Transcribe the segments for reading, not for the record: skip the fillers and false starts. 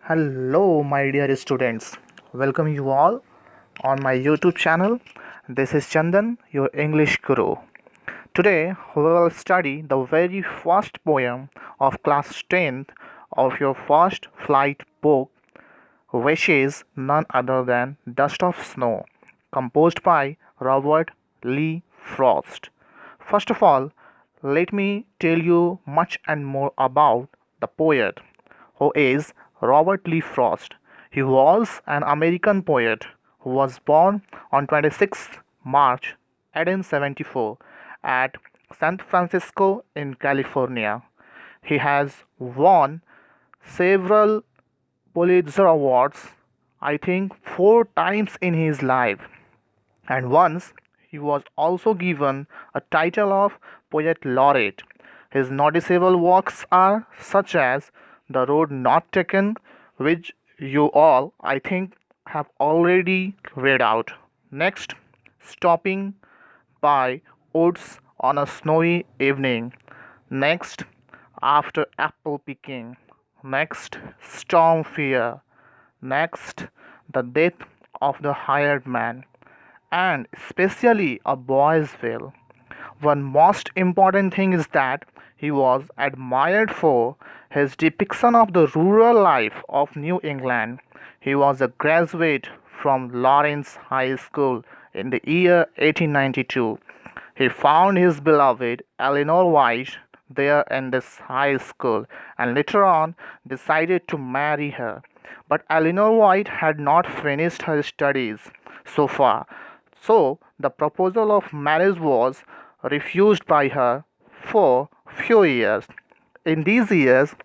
Hello, my dear students. Welcome you all on my YouTube channel. This is Chandan, your English guru. Today, we will study the very first poem of class 10th of your first flight book, which is none other than Dust of Snow, composed by Robert Lee Frost. First of all, let me tell you much and more about the poet, who is Robert Lee Frost. He was an American poet who was born on 26th March 1874 at San Francisco in California. He has won several Pulitzer Awards, I think 4 times in his life, and once he was also given a title of Poet Laureate. His noticeable works are such as The Road Not Taken, which you all, I think, have already read out. Next, Stopping by Woods on a Snowy Evening. Next, After Apple Picking. Next, Storm Fear. Next, The Death of the Hired Man, and especially A Boy's Will. One most important thing is that he was admired for his depiction of the rural life of New England. He was a graduate from Lawrence High School in the year 1892. He found his beloved Eleanor White there in this high school and later on decided to marry her. But Eleanor White had not finished her studies so far, so the proposal of marriage was refused by her for few years. In these years,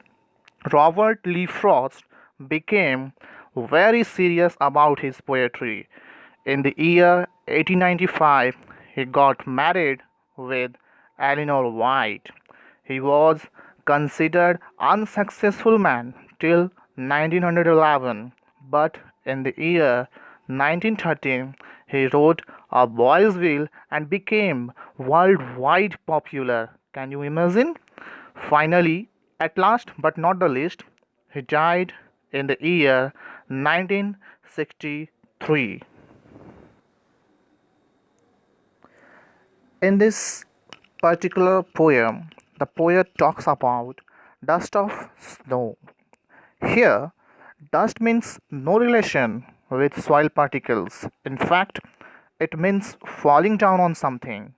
Robert Lee Frost became very serious about his poetry. In the year 1895, he got married with Eleanor White. He was considered unsuccessful man till 1911, but in the year 1913 he wrote A Boy's Will and became worldwide popular. Can you imagine? Finally, at last but not the least, he died in the year 1963. In this particular poem, the poet talks about dust of snow. Here, dust means no relation with soil particles. In fact, it means falling down on something.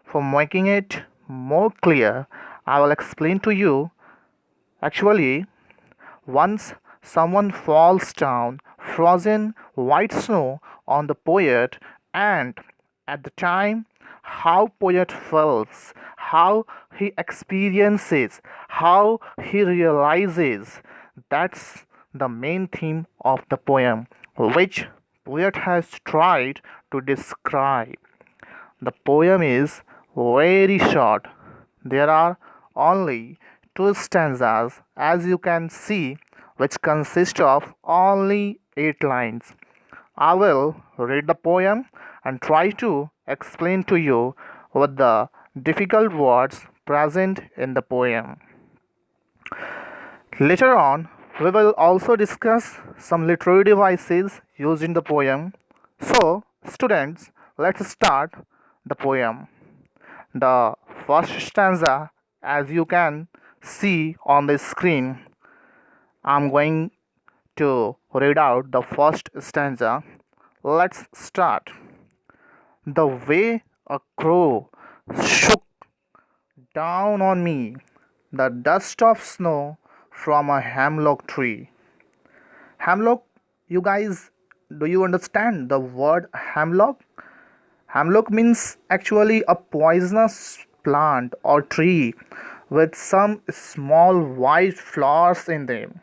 For making it more clear, I will explain to you. Actually, once someone falls down frozen white snow on the poet, and at the time, how poet feels, how he experiences, how he realizes, that's the main theme of the poem, which poet has tried to describe. The poem is very short. There are only two stanzas, as you can see, which consist of only 8 lines. I will read the poem and try to explain to you with the difficult words present in the poem. Later on, we will also discuss some literary devices used in the poem. So, students, let's start the poem. The first stanza, as you can see on the screen, I'm going to read out the first stanza. Let's start. The way a crow shook down on me the dust of snow from a hemlock tree. Hemlock, you guys, do you understand the word hemlock? Hemlock means actually a poisonous plant or tree with some small white flowers in them.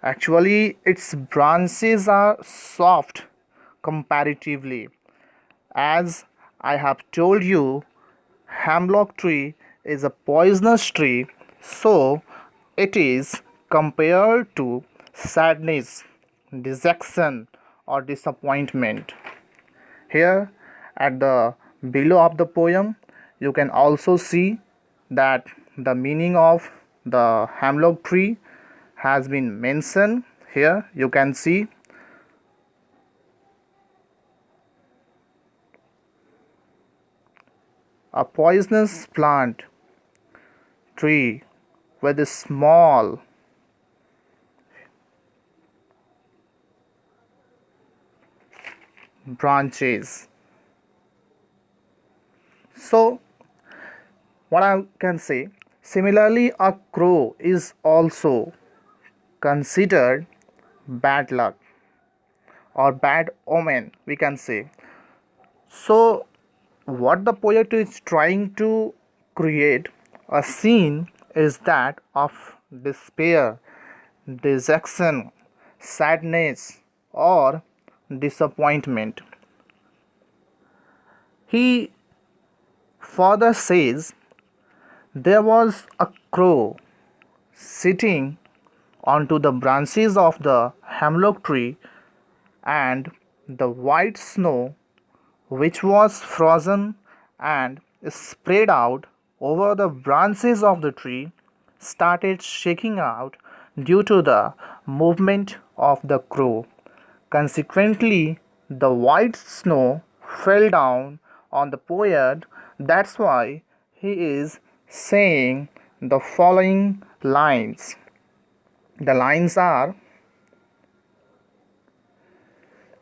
Actually, its branches are soft comparatively. As I have told you, hemlock tree is a poisonous tree, so it is compared to sadness, dejection, or disappointment. Here at the below of the poem, you can also see that the meaning of the hemlock tree has been mentioned Here you can see a poisonous plant tree with small branches. So what I can say, similarly a crow is also considered bad luck or bad omen, we can say. So what the poet is trying to create a scene is that of despair, dejection, sadness, or disappointment. He further says there was a crow sitting onto the branches of the hemlock tree, and the white snow, which was frozen and spread out over the branches of the tree, started shaking out due to the movement of the crow. Consequently, the white snow fell down on the poet. That's why he is saying the following lines. The lines are: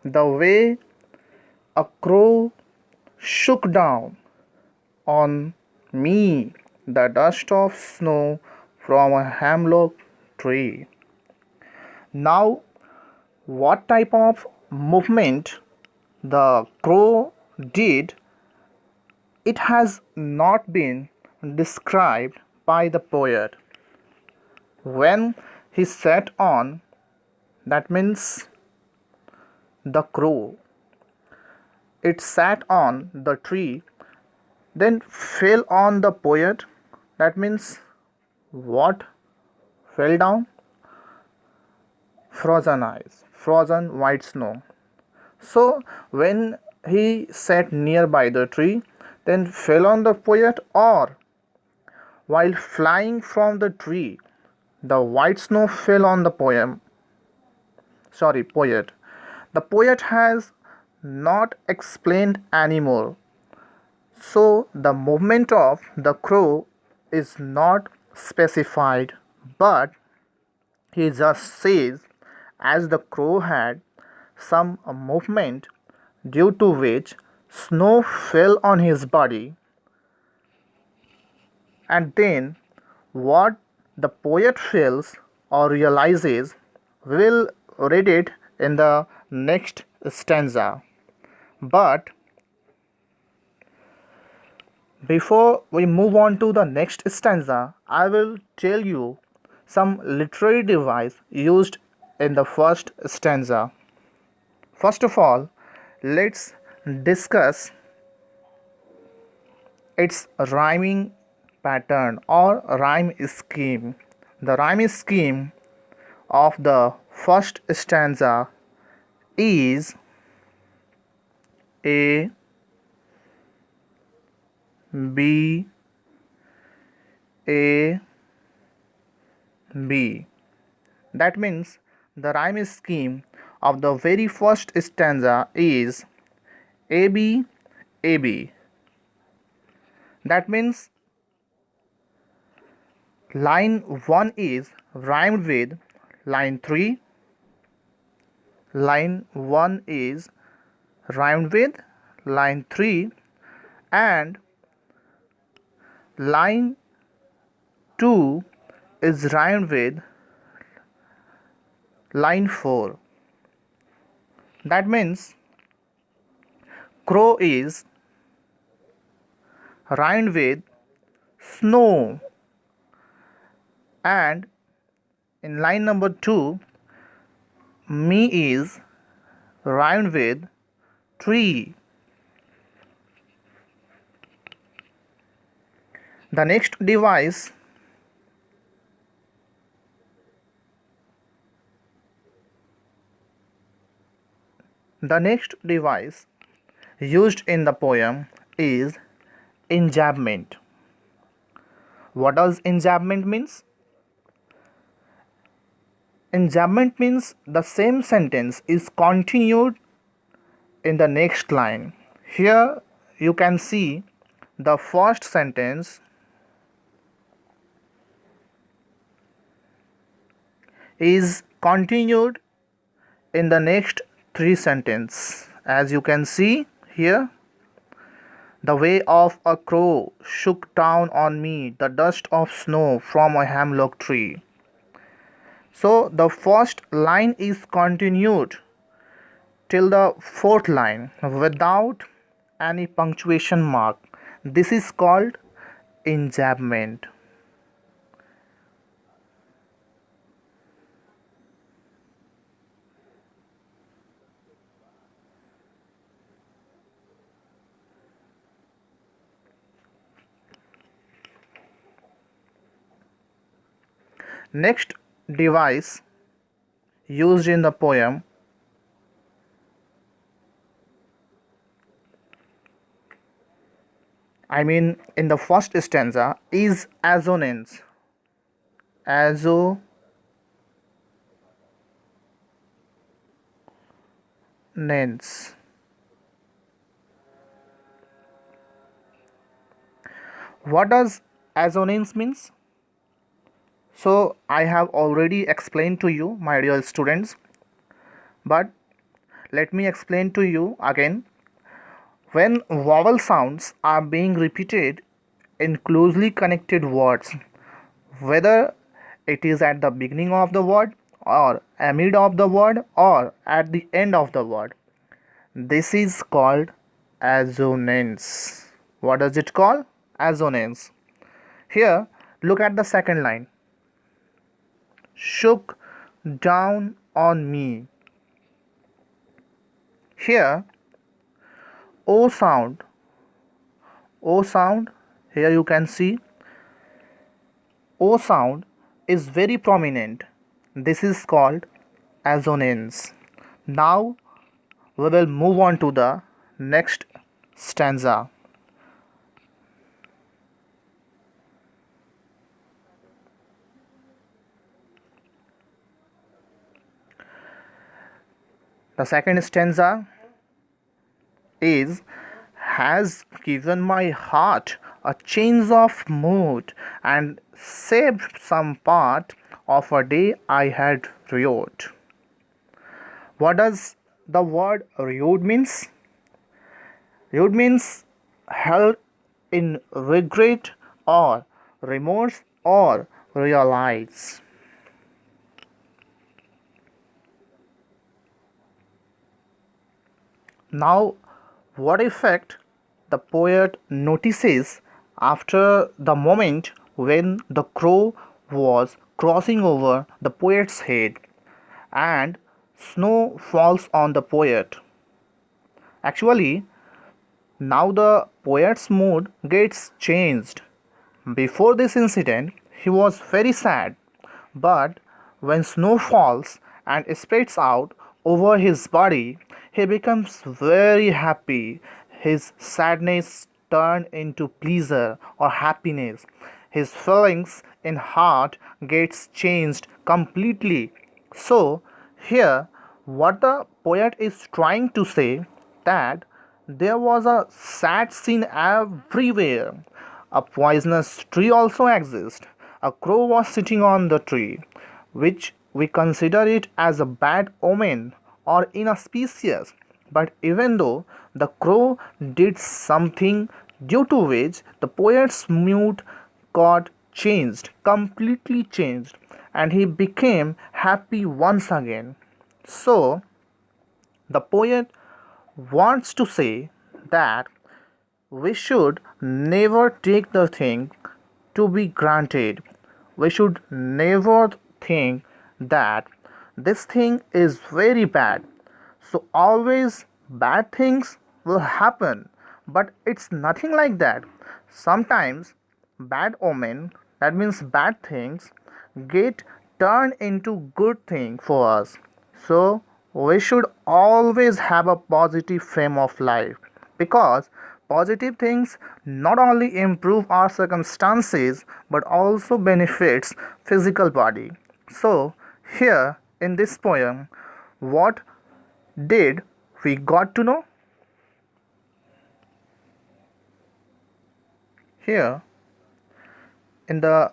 the way a crow shook down on me the dust of snow from a hemlock tree. Now, what type of movement the crow did, it has not been described by the poet. When he sat on, that means the crow, it sat on the tree, then fell on the poet. That means what fell down? Frozen ice, frozen white snow. So when he sat nearby the tree, then fell on the poet, or while flying from the tree, the white snow fell on the poet. The poet has not explained anymore. So the movement of the crow is not specified, but he just says as the crow had some movement due to which snow fell on his body, and then what the poet feels or realizes, will read it in the next stanza. But before we move on to the next stanza, I will tell you some literary device used in the first stanza. First of all, let's discuss its rhyming pattern or rhyme scheme. The rhyme scheme of the first stanza is A, B, A, B. That means the rhyme scheme of the very first stanza is AB, AB. That means line 1 is rhymed with line 3, line 1 is rhymed with line 3, and line 2 is rhymed with line 4. That means crow is rhymed with snow, and in line number 2 me is rhymed with tree. The next device used in the poem is enjambment. What does enjambment means? Enjambment means the same sentence is continued in the next line. Here you can see the first sentence is continued in the next three sentences. As you can see here, the way of a crow shook down on me the dust of snow from a hemlock tree. So the first line is continued till the fourth line without any punctuation mark. This is called enjambment. Next device used in the poem in the first stanza is assonance. Assonance. What does assonance means? So I have already explained to you, my dear students, but let me explain to you again. When vowel sounds are being repeated in closely connected words, whether it is at the beginning of the word or amid of the word or at the end of the word, this is called assonance. What does it call? Assonance. Here, look at the second line. Shook down on me. Here, O sound, here you can see O sound is very prominent. This is called assonance. Now we will move on to the next stanza. The second stanza is has given my heart a change of mood and saved some part of a day I had rued. What does the word rued means? Rued means held in regret or remorse or realize. Now, what effect the poet notices after the moment when the crow was crossing over the poet's head and snow falls on the poet. Actually, now the poet's mood gets changed. Before this incident, he was very sad, but when snow falls and spreads out over his body, he becomes very happy. His sadness turns into pleasure or happiness. His feelings in heart gets changed completely. So here what the poet is trying to say that there was a sad scene everywhere. A poisonous tree also exists. A crow was sitting on the tree, which we consider it as a bad omen or inauspicious. But even though the crow did something due to which the poet's mood got changed, completely changed, and he became happy once again. So, the poet wants to say that we should never take the thing to be granted. We should never think that this thing is very bad. So, always bad things will happen, but it's nothing like that. Sometimes bad omen, that means bad things, get turned into good thing for us. So we should always have a positive frame of life, because positive things not only improve our circumstances but also benefits physical body. So Here in this poem, what did we got to know? Here in the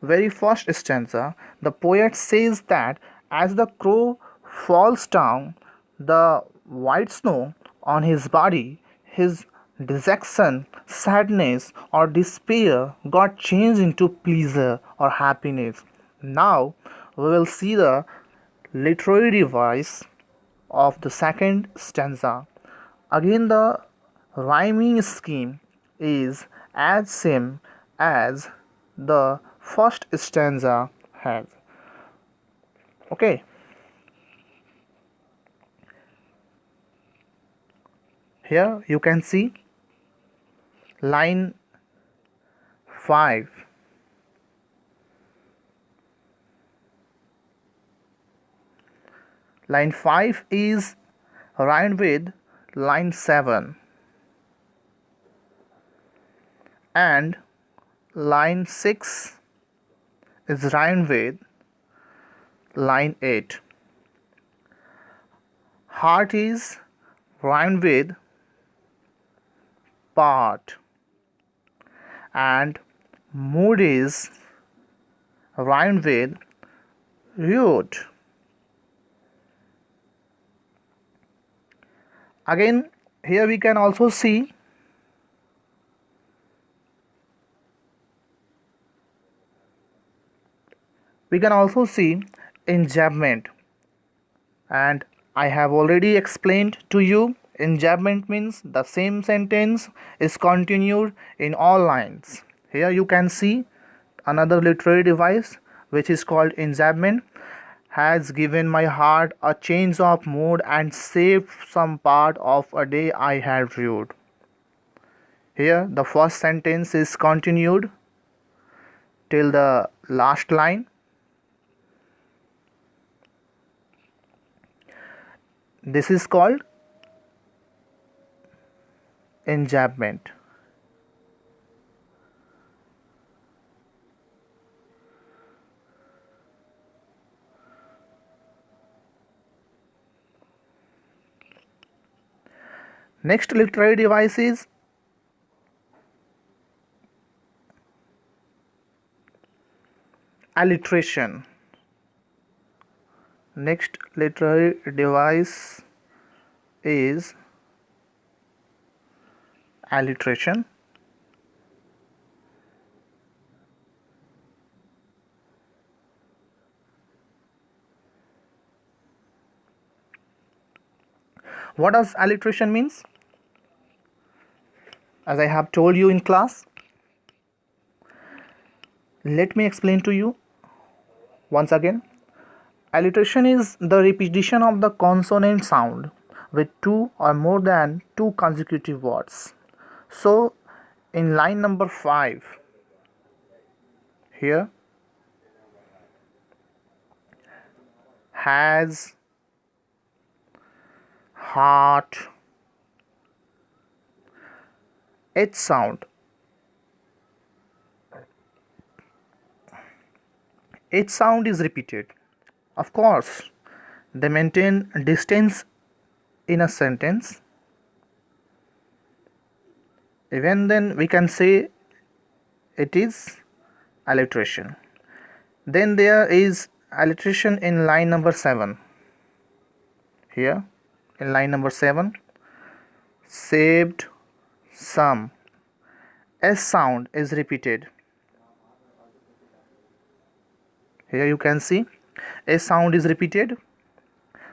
very first stanza, the poet says that as the crow falls down the white snow on his body, his dejection, sadness, or despair got changed into pleasure or happiness. Now we will see the literary device of the second stanza. Again, the rhyming scheme is as same as the first stanza has. Okay, here you can see line 5. Line 5 is rhymed with line 7, and line 6 is rhymed with line 8. Heart is rhymed with part, and mood is rhymed with root. Again, here we can also see enjambment, and I have already explained to you. Enjambment means the same sentence is continued in all lines. Here you can see another literary device which is called enjambment. Has given my heart a change of mood and saved some part of a day I had rued. Here the first sentence is continued till the last line. This is called enjambment. Next literary device is alliteration. Next literary device is alliteration. What does alliteration means? As I have told you in class, let me explain to you once again. Alliteration is the repetition of the consonant sound with two or more than two consecutive words. So, in line number 5, here, has, heart, H sound. H sound is repeated. Of course, they maintain distance in a sentence. Even then, we can say it is alliteration. Then there is alliteration in line number 7. Here, in line number 7, saved some. S sound is repeated. Here you can see S sound is repeated.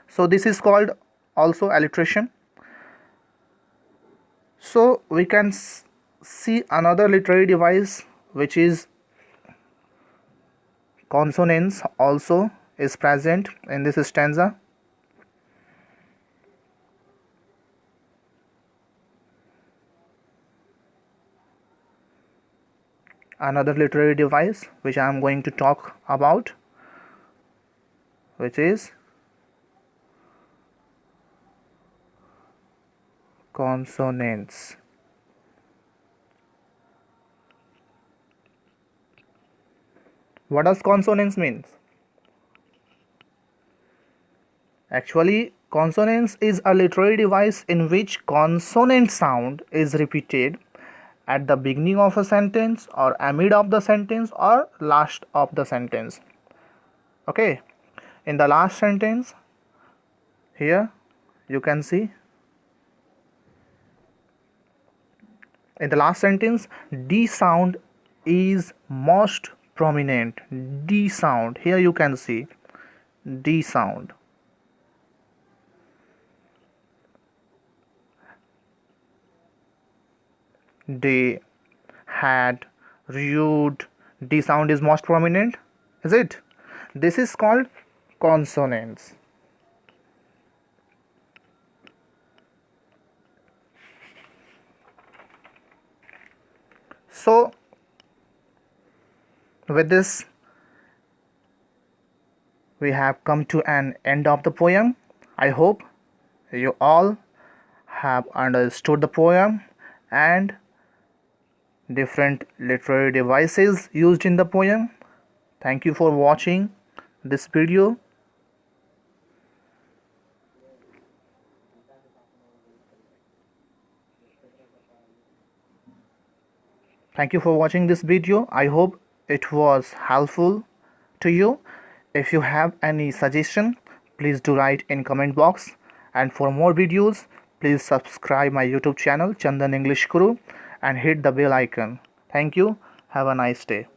So this is called also alliteration. So we can see another literary device which is consonance also is present in this stanza. Another literary device which I am going to talk about, which is consonants. What does consonance means? Actually, consonance is a literary device in which consonant sound is repeated at the beginning of a sentence or amid of the sentence or last of the sentence. Okay, in the last sentence, here you can see, in the last sentence, D sound is most prominent. D sound, here you can see D sound. They had, rude. D sound is most prominent, is it? This is called consonants. So with this, we have come to an end of the poem. I hope you all have understood the poem and different literary devices used in the poem. Thank you for watching this video. Thank you for watching this video. I hope it was helpful to you. If you have any suggestion, please do write in comment box. And for more videos, please subscribe my YouTube channel Chandan English Guru and hit the bell icon. Thank you. Have a nice day.